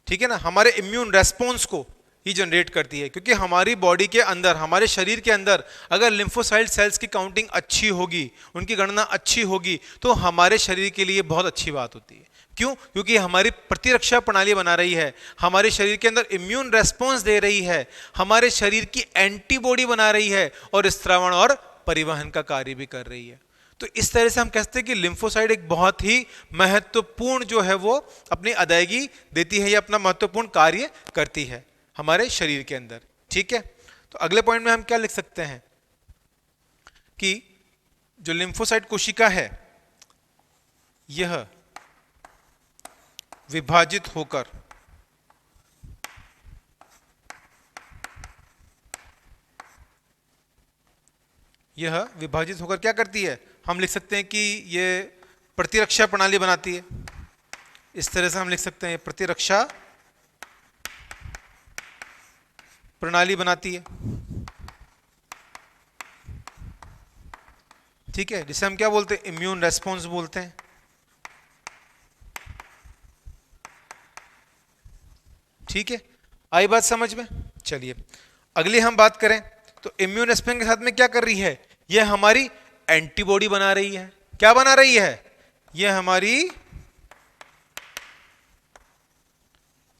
ठीक है ना, हमारे इम्यून रेस्पॉन्स को ही जनरेट करती है। क्योंकि हमारी बॉडी के अंदर, हमारे शरीर के अंदर अगर लिम्फोसाइट सेल्स की काउंटिंग अच्छी होगी, उनकी गणना अच्छी होगी, तो हमारे शरीर के लिए बहुत अच्छी बात होती है। क्यों? क्योंकि हमारी प्रतिरक्षा प्रणाली बना रही है, हमारे शरीर के अंदर इम्यून रेस्पॉन्स दे रही है, हमारे शरीर की एंटीबॉडी बना रही है और स्त्रावण और परिवहन का कार्य भी कर रही है। तो इस तरह से हम कहते हैं कि लिम्फोसाइट एक बहुत ही महत्वपूर्ण जो है वो अपनी अदायगी देती है या अपना महत्वपूर्ण कार्य करती है हमारे शरीर के अंदर। ठीक है, तो अगले पॉइंट में हम क्या लिख सकते हैं कि जो लिम्फोसाइट कोशिका है यह विभाजित होकर क्या करती है, हम लिख सकते हैं कि ये प्रतिरक्षा प्रणाली बनाती है। इस तरह से हम लिख सकते हैं प्रतिरक्षा प्रणाली बनाती है। ठीक है, जिसे हम क्या बोलते हैं, इम्यून रेस्पॉन्स बोलते हैं। ठीक है, आई बात समझ में। चलिए अगली हम बात करें तो इम्यून रेस्पॉन्स के साथ में क्या कर रही है, यह हमारी एंटीबॉडी बना रही है। क्या बना रही है, यह हमारी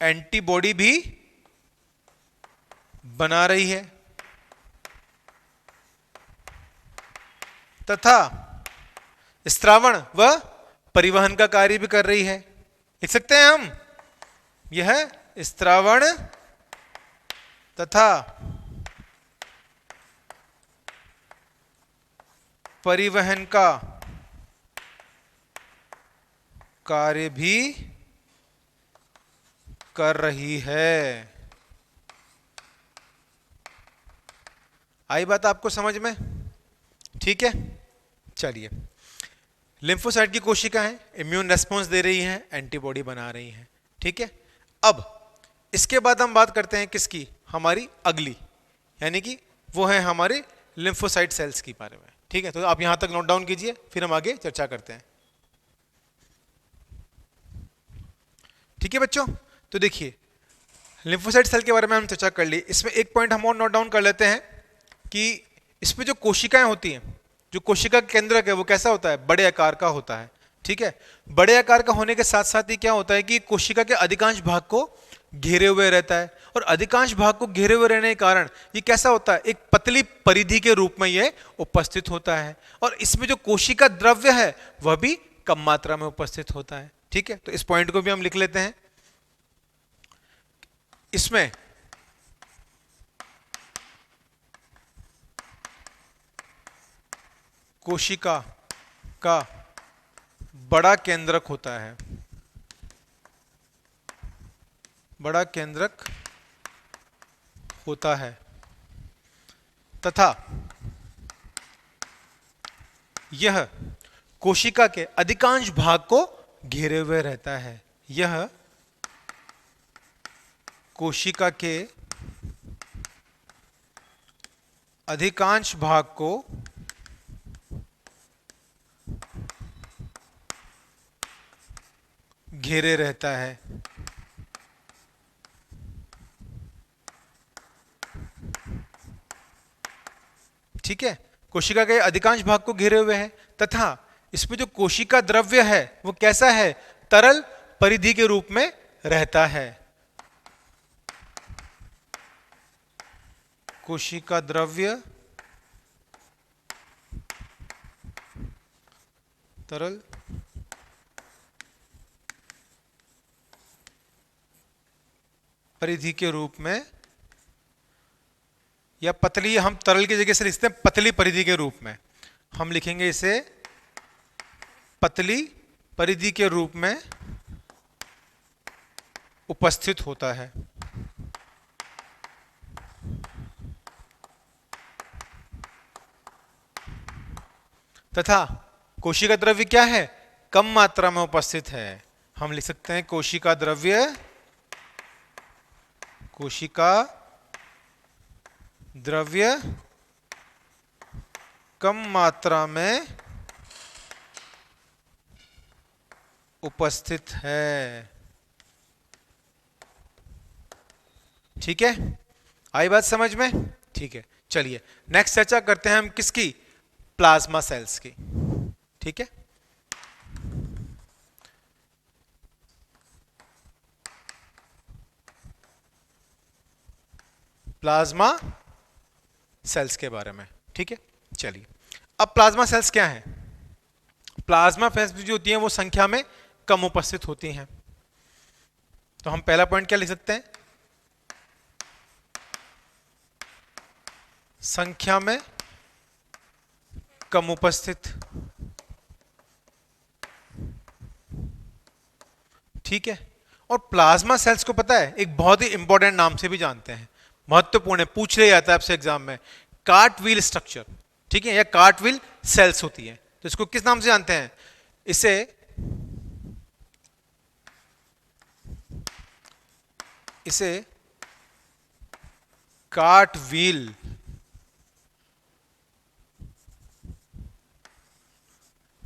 एंटीबॉडी भी बना रही है तथा स्त्रावण व परिवहन का कार्य भी कर रही है। लिख सकते हैं हम, यह स्त्रावण तथा परिवहन का कार्य भी कर रही है। आई बात आपको समझ में? ठीक है, चलिए लिम्फोसाइट की कोशिका है, इम्यून रेस्पॉन्स दे रही है, एंटीबॉडी बना रही है। ठीक है, अब इसके बाद हम बात करते हैं किसकी, हमारी अगली, यानी कि वो है हमारे लिम्फोसाइट सेल्स के बारे में। ठीक है, तो आप यहां तक नोट डाउन कीजिए, फिर हम आगे चर्चा करते हैं। ठीक है बच्चों, तो देखिए लिम्फोसाइट सेल के बारे में हम चर्चा कर ली। इसमें एक पॉइंट हम और नोट डाउन कर लेते हैं कि इसमें जो कोशिकाएं होती हैं, जो कोशिका केंद्रक है वो कैसा होता है, बड़े आकार का होता है। ठीक है, बड़े आकार का होने के साथ साथ ही क्या होता है कि कोशिका के अधिकांश भाग को घेरे हुए रहता है, और अधिकांश भाग को घेरे हुए रहने के कारण ये कैसा होता है, एक पतली परिधि के रूप में ये उपस्थित होता है। और इसमें जो कोशिका द्रव्य है वह भी कम मात्रा में उपस्थित होता है। ठीक है, तो इस पॉइंट को भी हम लिख लेते हैं। इसमें कोशिका का बड़ा केंद्रक होता है, बड़ा केंद्रक होता है तथा यह कोशिका के अधिकांश भाग को घेरे हुए रहता है। यह कोशिका के अधिकांश भाग को घेरे रहता है। ठीक है, कोशिका के अधिकांश भाग को घेरे हुए है तथा इसमें जो कोशिका द्रव्य है वो कैसा है, तरल परिधि के रूप में रहता है। कोशिका द्रव्य तरल परिधि के रूप में, या पतली, हम तरल की जगह से लिखते हैं पतली परिधि के रूप में, हम लिखेंगे इसे पतली परिधि के रूप में उपस्थित होता है। तथा कोशिका द्रव्य क्या है, कम मात्रा में उपस्थित है। हम लिख सकते हैं कोशिका द्रव्य कम मात्रा में उपस्थित है। ठीक है, आई बात समझ में? ठीक है, चलिए नेक्स्ट चर्चा करते हैं हम किसकी? प्लाज्मा सेल्स की। ठीक है, प्लाज्मा सेल्स के बारे में। ठीक है, चलिए अब प्लाज्मा सेल्स क्या है? प्लाज्मा सेल्स जो होती हैं वो संख्या में कम उपस्थित होती हैं। तो हम पहला पॉइंट क्या लिख सकते हैं? संख्या में कम उपस्थित। ठीक है, और प्लाज्मा सेल्स को पता है एक बहुत ही इंपॉर्टेंट नाम से भी जानते हैं, महत्वपूर्ण है, पूछ लिया जाता है आपसे एग्जाम में, कार्टविल स्ट्रक्चर। ठीक है, या कार्टविल सेल्स होती है। तो इसको किस नाम से जानते हैं? इसे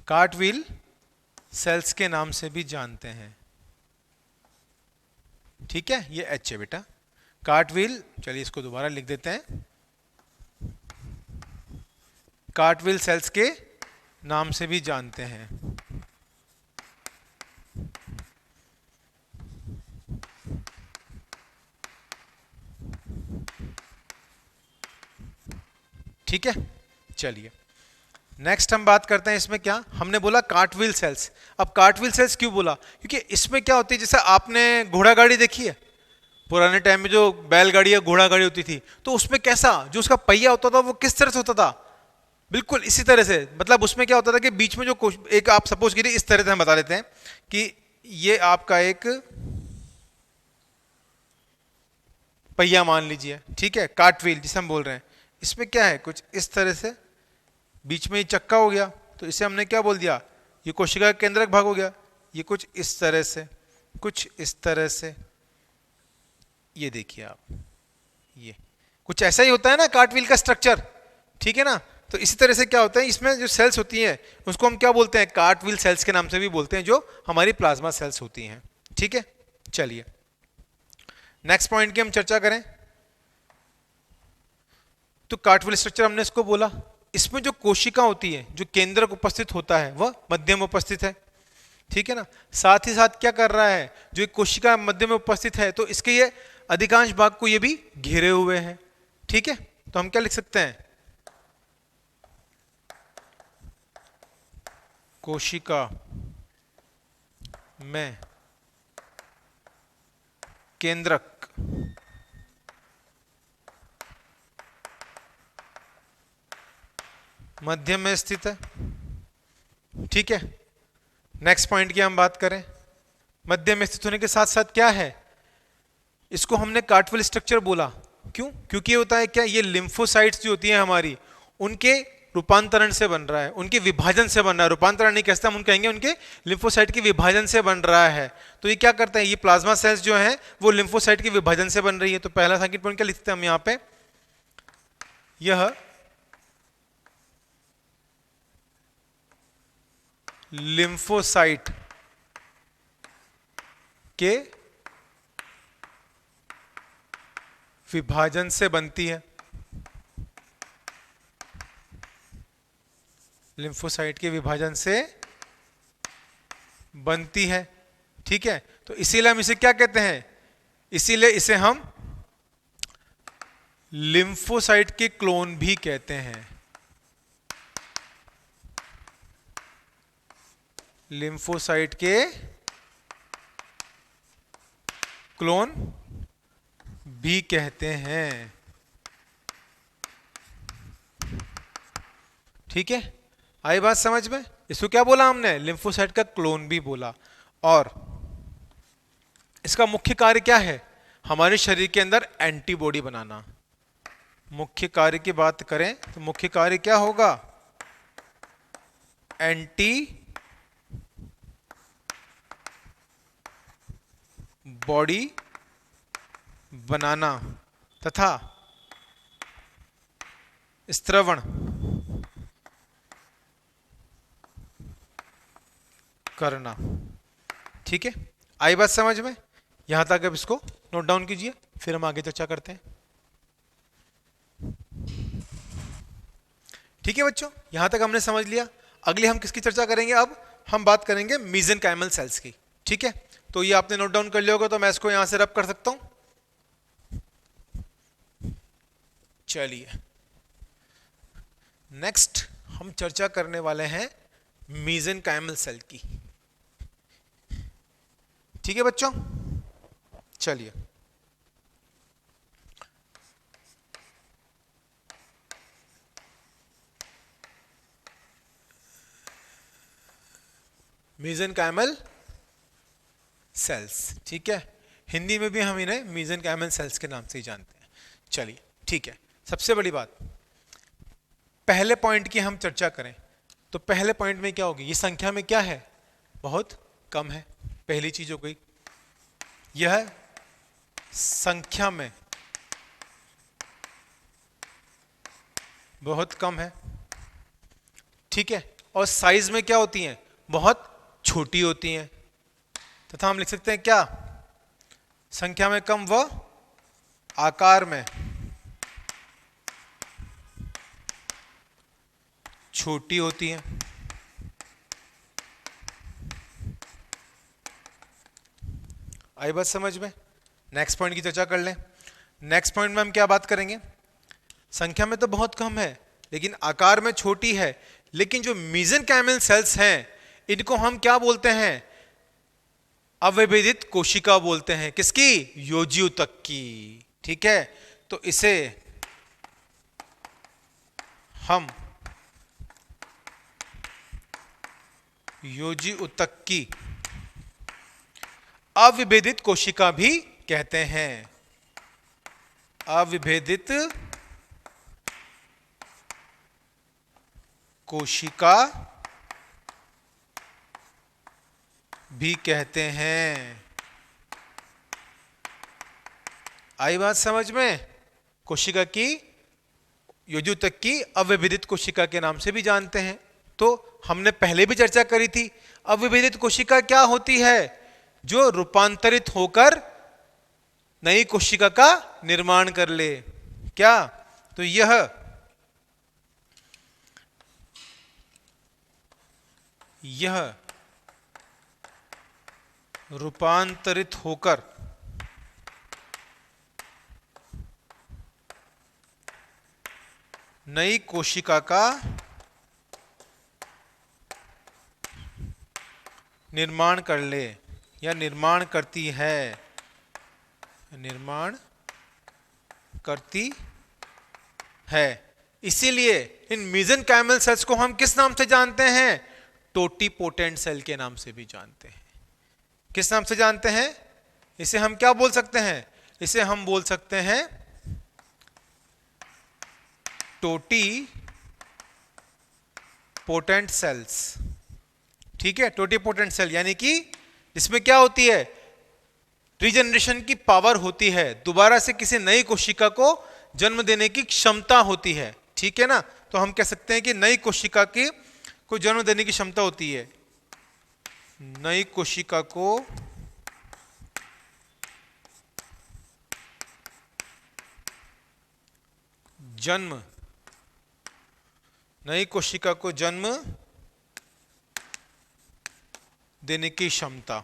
कार्टविल सेल्स के नाम से भी जानते हैं। ठीक है, ये एच है बेटा, कार्टविल। चलिए इसको दोबारा लिख देते हैं, कार्टविल सेल्स के नाम से भी जानते हैं। ठीक है, चलिए नेक्स्ट हम बात करते हैं इसमें क्या हमने बोला, कार्टविल सेल्स। अब कार्टविल सेल्स क्यों बोला? क्योंकि इसमें क्या होती है, जैसे आपने घोड़ा गाड़ी देखी है, पुराने टाइम में जो बैलगाड़ी या घोड़ा गाड़ी होती थी, तो उसमें कैसा जो उसका पहिया होता था वो किस तरह से होता था? बिल्कुल इसी तरह से। मतलब उसमें क्या होता था कि बीच में जो एक, आप सपोज कीजिए इस तरह से हम बता लेते हैं कि ये आपका एक पहिया मान लीजिए। ठीक है, कार्टविल जिसे हम बोल रहे हैं, इसमें क्या है, कुछ इस तरह से बीच में ये चक्का हो गया, तो इसे हमने क्या बोल दिया, ये कोशिका का केंद्रक भाग हो गया। ये कुछ इस तरह से, कुछ इस तरह से, ये देखिए आप, ये कुछ ऐसा ही होता है ना कार्टविल का स्ट्रक्चर। ठीक है ना, तो इसी तरह से क्या होता है, इसमें जो सेल्स होती हैं उसको हम क्या बोलते हैं? कार्टविल सेल्स के नाम से भी बोलते हैं, जो हमारी प्लाज्मा सेल्स होती हैं। ठीक है, चलिए नेक्स्ट पॉइंट की हम चर्चा करें। तो कार्टविल स्ट्रक्चर हमने इसको बोला, इसमें जो कोशिका होती है, जो केंद्रक उपस्थित होता है, वह मध्य में उपस्थित है। ठीक है ना, साथ ही साथ क्या कर रहा है, जो एक कोशिका मध्य में उपस्थित है, तो इसके ये अधिकांश भाग को ये भी घेरे हुए हैं। ठीक है, तो हम क्या लिख सकते हैं? कोशिका में केंद्रक मध्य में स्थित है। ठीक है, नेक्स्ट पॉइंट की हम बात करें, मध्य में स्थित होने के साथ साथ क्या है, इसको हमने कार्टविल स्ट्रक्चर बोला। क्यों? क्योंकि ये होता है क्या, ये लिम्फोसाइट्स जो होती हैं हमारी, उनके रूपांतरण से बन रहा है, उनके विभाजन से बन रहा है। रूपांतरण नहीं कहते, हम उन कहेंगे उनके लिम्फोसाइट के विभाजन से बन रहा है। तो ये क्या करते हैं, ये प्लाज्मा सेल्स जो हैं वो लिम्फोसाइट के विभाजन से बन रही है। तो पहला संकेत पॉइंट क्या लिखते हैं हम यहाँ पे, यह लिम्फोसाइट के विभाजन से बनती है। लिम्फोसाइट के विभाजन से बनती है। ठीक है, तो इसीलिए हम इसे क्या कहते हैं, इसीलिए इसे हम लिम्फोसाइट के क्लोन भी कहते हैं। लिम्फोसाइट के क्लोन भी कहते हैं। ठीक है, आई बात समझ में? इसको क्या बोला हमने, लिम्फोसाइट का क्लोन भी बोला। और इसका मुख्य कार्य क्या है, हमारे शरीर के अंदर एंटीबॉडी बनाना। मुख्य कार्य की बात करें तो मुख्य कार्य क्या होगा, एंटी बॉडी बनाना तथा स्त्रवण करना। ठीक है, आई बात समझ में? यहां तक अब इसको नोट डाउन कीजिए, फिर हम आगे चर्चा करते हैं। ठीक है बच्चों, यहां तक हमने समझ लिया। अगले हम किसकी चर्चा करेंगे? अब हम बात करेंगे मीजेनकाइमल सेल्स की। ठीक है, तो ये आपने नोट डाउन कर लिया होगा, तो मैं इसको यहां से रब कर सकता हूं। चलिए, नेक्स्ट हम चर्चा करने वाले हैं मीजेनकाइमल सेल की। ठीक है बच्चों, चलिए। मीजेनकाइमल सेल्स, ठीक है, हिंदी में भी हम इन्हें मीजेनकाइमल सेल्स के नाम से ही जानते हैं। चलिए ठीक है, सबसे बड़ी बात, पहले पॉइंट की हम चर्चा करें तो पहले पॉइंट में क्या होगी? ये संख्या में क्या है? बहुत कम है। पहली चीज हो गई, यह संख्या में बहुत कम है। ठीक है, और साइज में क्या होती हैं? बहुत छोटी होती हैं। तथा हम लिख सकते हैं क्या? संख्या में कम व आकार में छोटी होती हैं। आई बात समझ में? नेक्स्ट पॉइंट की चर्चा कर लें। नेक्स्ट पॉइंट में हम क्या बात करेंगे? संख्या में तो बहुत कम है लेकिन आकार में छोटी है, लेकिन जो मीजेनकाइमल सेल्स हैं इनको हम क्या बोलते हैं? अविभेदित कोशिका बोलते हैं। किसकी? योजी ऊतक की। ठीक है, तो इसे हम योजी ऊतक की अविभेदित कोशिका भी कहते हैं। अविभेदित कोशिका भी कहते हैं। आई बात समझ में? कोशिका की योजी ऊतक की अविभेदित कोशिका के नाम से भी जानते हैं। तो हमने पहले भी चर्चा करी थी, अविभेदित कोशिका क्या होती है? जो रूपांतरित होकर नई कोशिका का निर्माण कर ले। क्या? तो यह रूपांतरित होकर नई कोशिका का निर्माण कर ले या निर्माण करती है। निर्माण करती है। इसीलिए इन मीजेनकाइमल सेल्स को हम किस नाम से जानते हैं? टोटीपोटेंट सेल के नाम से भी जानते हैं। किस नाम से जानते हैं? इसे हम क्या बोल सकते हैं? इसे हम बोल सकते हैं टोटीपोटेंट सेल्स। ठीक है, टोटीपोटेंट सेल यानी कि इसमें क्या होती है? रीजनरेशन की पावर होती है, दोबारा से किसी नई कोशिका को जन्म देने की क्षमता होती है। ठीक है ना, तो हम कह सकते हैं कि नई कोशिका की को जन्म देने की क्षमता होती है। नई कोशिका को जन्म नई कोशिका को जन्म देने की क्षमता।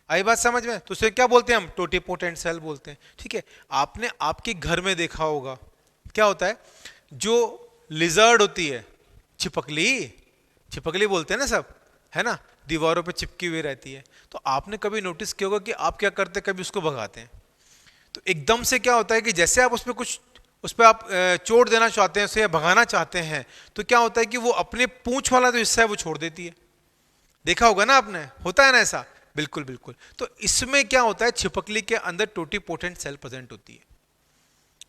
आई बात समझ में? तो उसे क्या बोलते हैं हम? टोटीपोटेंट सेल बोलते हैं। ठीक है, आपने आपके घर में देखा होगा क्या होता है? जो लिजर्ड होती है, छिपकली, छिपकली बोलते हैं ना सब, है ना, दीवारों पे चिपकी हुई रहती है। तो आपने कभी नोटिस किया होगा कि आप क्या करते हैं? कभी उसको भगाते हैं तो एकदम से क्या होता है कि जैसे आप उस पर आप चोट देना चाहते हैं, उसे भगाना चाहते हैं, तो क्या होता है कि वो अपने पूंछ वाला जो हिस्सा है वो छोड़ देती है। देखा होगा ना आपने, होता है ना ऐसा? बिल्कुल बिल्कुल। तो इसमें क्या होता है? छिपकली के अंदर टोटीपोटेंट सेल प्रेजेंट होती है।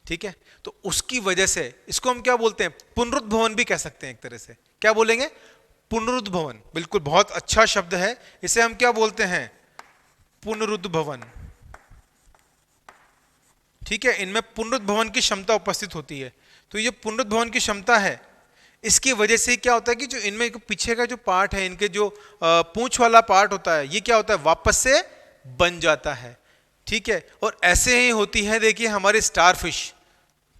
ठीक है, तो उसकी वजह से इसको हम क्या बोलते हैं? पुनरुद्भवन भी कह सकते हैं एक तरह से। क्या बोलेंगे? पुनरुद्भवन। बिल्कुल, बहुत अच्छा शब्द है। इसे हम क्या बोलते हैं? पुनरुद्भवन। ठीक है, इनमें पुनरुद्भवन की क्षमता उपस्थित होती है। तो ये पुनरुद्भवन की क्षमता है, इसकी वजह से क्या होता है कि जो इनमें पीछे का जो पार्ट है, इनके जो पूंछ वाला पार्ट होता है, ये क्या होता है, वापस से बन जाता है। ठीक है, और ऐसे ही होती है देखिए हमारी स्टार फिश,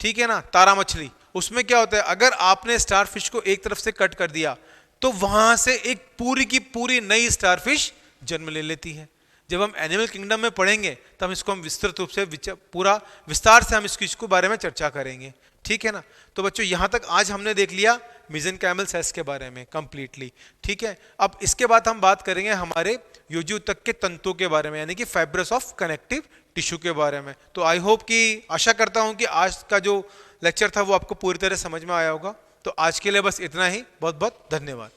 ठीक है ना, तारा मछली। उसमें क्या होता है, अगर आपने स्टार फिश को एक तरफ से कट कर दिया तो वहां से एक पूरी की पूरी नई स्टार फिश जन्म ले लेती है। जब हम एनिमल किंगडम में पढ़ेंगे तब इसको हम विस्तृत रूप से पूरा विस्तार से हम इसको बारे में चर्चा करेंगे। ठीक है ना। तो बच्चों यहां तक आज हमने देख लिया मेसेनकाइमल सेल्स के बारे में कंप्लीटली। ठीक है, अब इसके बाद हम बात करेंगे हमारे योजूतक के तंतुओं के बारे में, यानी कि फाइब्रस ऑफ कनेक्टिव टिश्यू के बारे में। तो आई होप कि आशा करता हूं कि आज का जो लेक्चर था वो आपको पूरी तरह समझ में आया होगा। तो आज के लिए बस इतना ही, बहुत बहुत धन्यवाद।